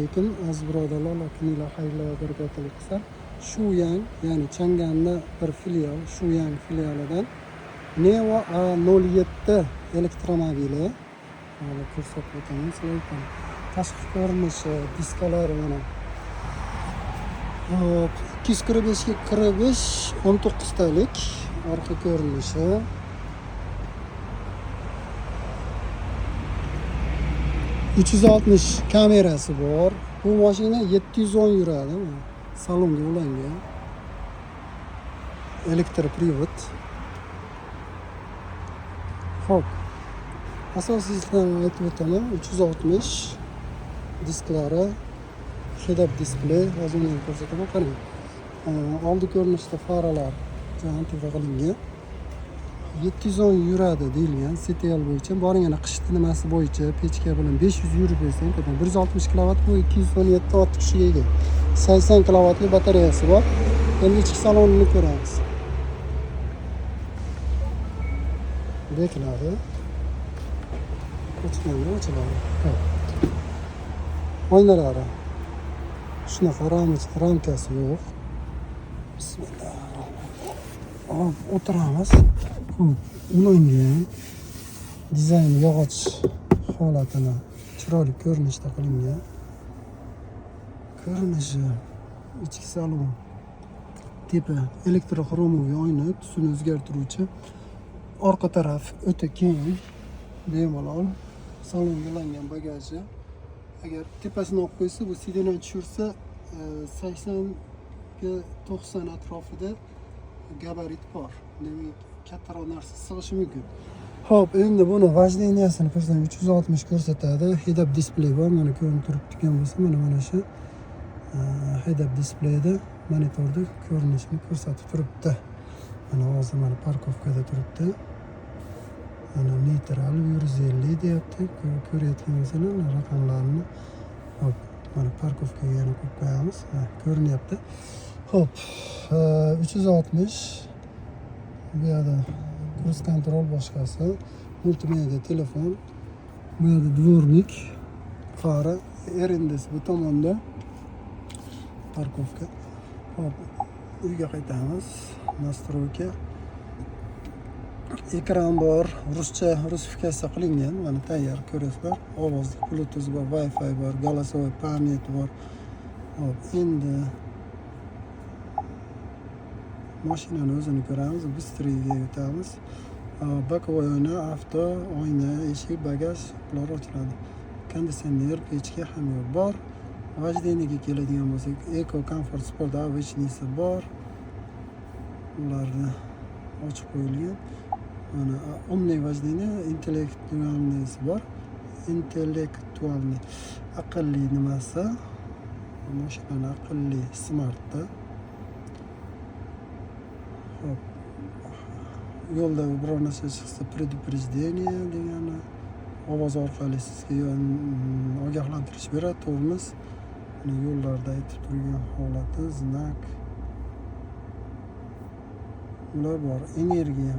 alaykum aziz birodarlar, kuninglar xayrli va barakatli qilsin. Shuyang, ya'ni Chang'anni bir filial, Shuyang filialidan Neo A07 elektromobili. Mana ko'rsatib o'taman sizlarga. Tashqi ko'rinishi, diskalari mana. 245 ga 45 19 talik. Orqa ko'rinishi. ...360 kamerasi bor. Bu mashina 710 yuradi. Salonga ulangan. Elektrprivod. Xo'p. Asosiylarini aytib o'taman. 360 disklari, head-up display, hozir men ko'rsataman. Qarang. Oldi ko'rinishda faralar antiqa qilingan. 710 yuradi deyilgan CTL bo'yicha. Boring ana qishki nimasi bo'yicha pechka bilan 500 yurib bersang, 160 kW bu 217 ot kuchiga ega. 80 kWli batareyasi bor. Endi ichki salonini ko'ramiz. Bekiladi. Ochiladi. Oynalari. Shunaqa ramkasi yo'q. Bismillah. O'tiramiz. Ulangan dizayn yog'och holatini chiroyli ko'rinishda qilingan. Ko'rinishi, ichki salon, tepa elektroxromoviy oyna, tusini o'zgartiruvchi. Orqa taraf o'ta keng, bemalol. Salonga ulangan bagaji. Agar tepasini olib qo'ysa, bu sidinadan tushirsa 80 ga 90 atrofida gabarit bor. Demak, kattaroq narsa sig'ishi mumkin. Xo'p, endi buni vojdeniyasini ko'rsatam, 360 ko'rsatadi. Head-up display bor. Mana ko'rinib turibdigan bo'lsa, mana shu head-up displayda monitorda ko'rinishini ko'rsatib turibdi. Mana hozir mana parkovkada turibdi. Mana neytral 150 deyapti. Ko'rayotgan bo'lsangiz raqamlarni. Xo'p, mana parkovkaga yana qo'yib qo'yamiz. Ko'rinyapti. Xo'p, 360 bu yerda cruise control boshqasi, multimedia telefon, bu yerda dvornik, fara, erendes bu tomonda, parkovka. Hop, uyga qaytamiz. Nastroyka. Ekran bor, ruscha rusifikatsiya qilingan, mana tayyor ko'rasizlar. Ovozli Bluetooth bor, Wi-Fi bor, голосовой память bor. Hop, endi mashinani o'zini ko'ramiz, bistriga o'tamiz. Bokovoy oyna, avto, oyna, eshik, bagaj bular ochiladi. Konditsioner, pechka hamma bor. Vojdeniyaga keladigan bo'lsak, Eco Comfort Sport obechnisi bor. Ularni ochib qo'yilgan. Mana umniy vojdeniya, intellektualnisi bor. Intellektualniy aqlli nimasi? Mashinani aqlli smartda. Yo'lda biror narsa chiqsa предупреждение degani ovoz orqali sizga ogohlantirish beradi. Tormoz yo'llarda aytib turgan holati, znak ular bor. Energiya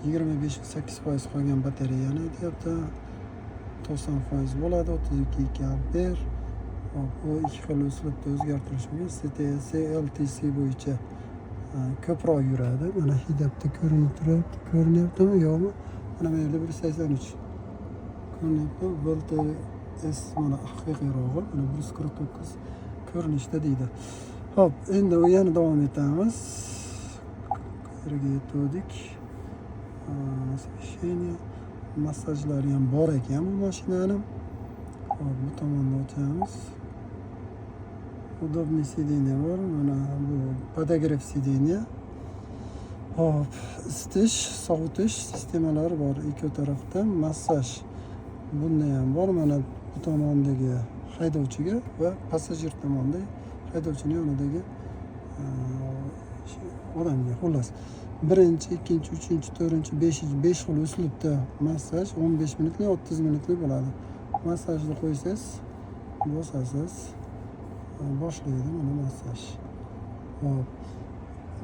25-8% qolgan batareyani aytyapti. 90% bo'ladi, 32 amper. Bu ikki xil uslubda o'zgartirish mumkin. CTS LTC bo'yicha ko'proq yuradi. Mana head-upda ko'rinyaptimi yo'qmi? Mana bu yerda 183 ko'rinyapti. VLTS mana haqiqiyrog'i, mana 149 ko'rinishda deydi. Xo'p, endi yana davom etamiz. Qayerga yetdik? Освещение, massajlari ham bor ekan bu mashinani. Hop, bu tomonni ochamiz. Удобный сиденье bor. Mana bu podogrev сиденье. Hop, isitish, sovutish sistemalari bor ikki tarafda. Massaj bunda ham bor. Mana bu tomondagi haydovchiga va passajir tomonidagi haydovchining yonidagi odamga. Xullas, birinchi, ikkinchi, uchinchi, to'rtinchi, beshinchi 5 xil uslubda massaj 15 minutlik, 30 minutlik bo'ladi. Massajni qo'ysangiz, bosasiz, boshlaydi mana massaj. Hop.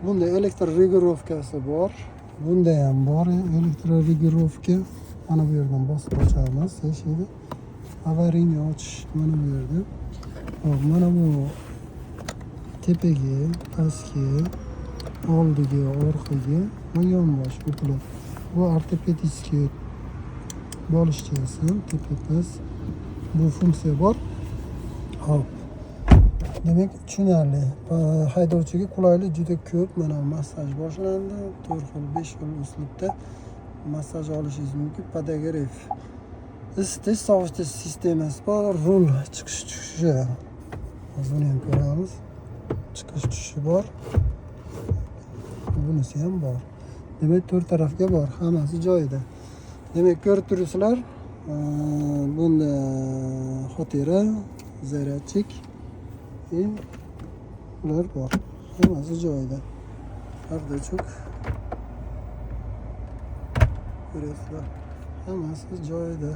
Bunda elektroregulirovkasi bor. Bunda ham bor elektroregulirovka. Mana bu yerdan bosib ochamiz eshikni. Avaringni ochish mana bu yerda. Hop, mana bu tepaga, pastga, oldiga, orqaga va yonbosh o'qlar. Bu ortopedический bo'lishchasi, tepa past. Bu funksiya bor. Hop. Demak, tushunarli. Haydovchiga qulaylik juda ko'p. Mana massaj boshlandi. 4 xil, 5 xil uslubda massaj olishingiz mumkin. Podogrev. Isitish, sovutish sistemasi bor. Rul chiqish tushishi. Hozir buni ham ko'ramiz. Chiqish tushishi bor. Bunisi ham bor. Demak, 4 tarafga bor. Hammasi joyida. Demak, ko'rib turibsizlar. Bunda xotira, zaryadchik ular bor. Hammasi joyida. Bardachuk. Ko'ryapsizlar. Hammasi joyida.